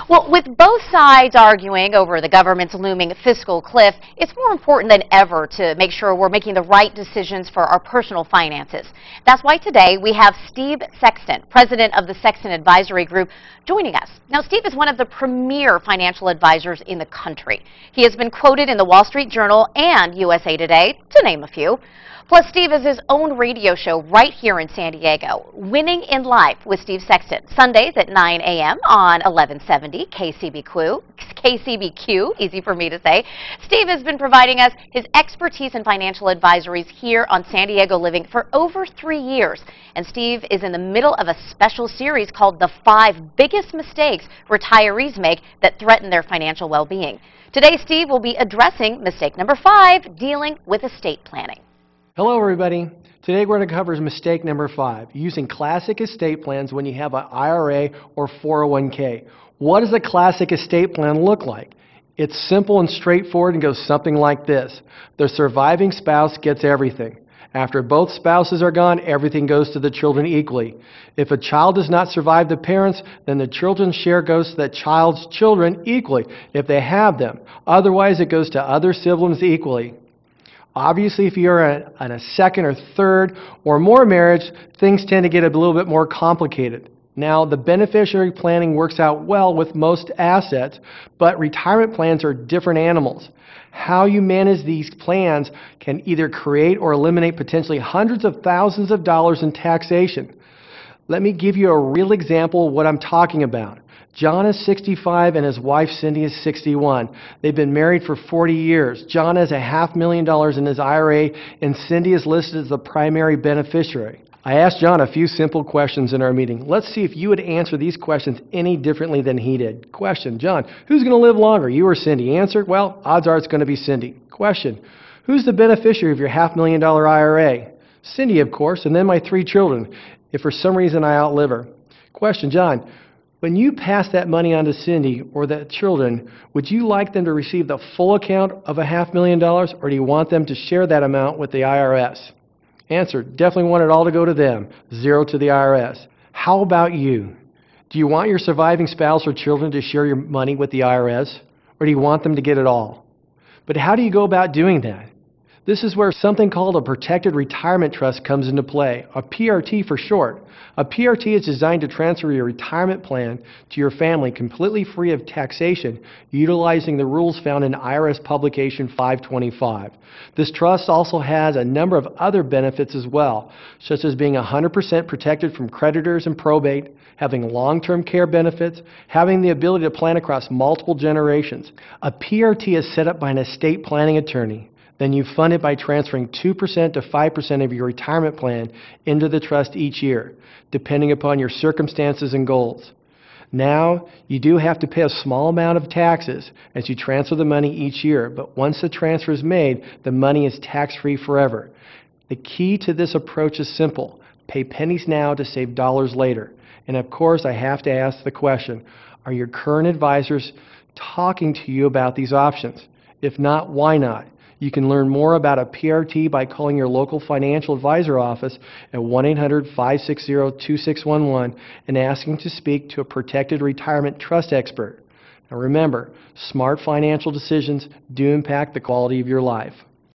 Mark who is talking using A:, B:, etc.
A: Well, with both sides arguing over the government's looming fiscal cliff, it's more important than ever to make sure we're making the right decisions for our personal finances. That's why today we have Steve Sexton, president of the Sexton Advisory Group, joining us. Now, Steve is one of the premier financial advisors in the country. He has been quoted in the Wall Street Journal and USA Today, to name a few. Plus, Steve has his own radio show right here in San Diego, Winning in Life with Steve Sexton, Sundays at 9 a.m. on 1170 KCBQ, easy for me to say. Steve has been providing us his expertise in financial advisories here on San Diego Living for over 3 years. And Steve is in the middle of a special series called The 5 Biggest Mistakes Retirees Make That Threaten Their Financial Well-Being. Today, Steve will be addressing mistake number 5, dealing with estate planning.
B: Hello everybody. Today we're going to cover mistake number 5, using classic estate plans when you have an IRA or 401k. What does a classic estate plan look like? It's simple and straightforward and goes something like this. The surviving spouse gets everything. After both spouses are gone, everything goes to the children equally. If a child does not survive the parents, then the children's share goes to that child's children equally, if they have them. Otherwise, it goes to other siblings equally. Obviously, if you're on a second or third or more marriage, things tend to get a little bit more complicated. Now, the beneficiary planning works out well with most assets, but retirement plans are different animals. How you manage these plans can either create or eliminate potentially hundreds of thousands of dollars in taxation. Let me give you a real example of what I'm talking about. John is 65 and his wife Cindy is 61. They've been married for 40 years. John has $500,000 in his IRA and Cindy is listed as the primary beneficiary. I asked John a few simple questions in our meeting. Let's see if you would answer these questions any differently than he did. Question, John, who's going to live longer, you or Cindy? Answer, well, odds are it's going to be Cindy. Question, who's the beneficiary of your $500,000 IRA? Cindy, of course, and then my 3 children, if for some reason I outlive her. Question, John, when you pass that money on to Cindy or the children, would you like them to receive the full account of $500,000 or do you want them to share that amount with the IRS? Answer, definitely want it all to go to them, 0 to the IRS. How about you? Do you want your surviving spouse or children to share your money with the IRS or do you want them to get it all? But how do you go about doing that? This is where something called a Protected Retirement Trust comes into play, a PRT for short. A PRT is designed to transfer your retirement plan to your family completely free of taxation, utilizing the rules found in IRS Publication 525. This trust also has a number of other benefits as well, such as being 100% protected from creditors and probate, having long-term care benefits, having the ability to plan across multiple generations. A PRT is set up by an estate planning attorney. Then you fund it by transferring 2% to 5% of your retirement plan into the trust each year, depending upon your circumstances and goals. Now, you do have to pay a small amount of taxes as you transfer the money each year, but once the transfer is made, the money is tax-free forever. The key to this approach is simple. Pay pennies now to save dollars later. And of course, I have to ask the question, are your current advisors talking to you about these options? If not, why not? You can learn more about a PRT by calling your local financial advisor office at 1-800-560-2611 and asking to speak to a protected retirement trust expert. Now remember, smart financial decisions do impact the quality of your life.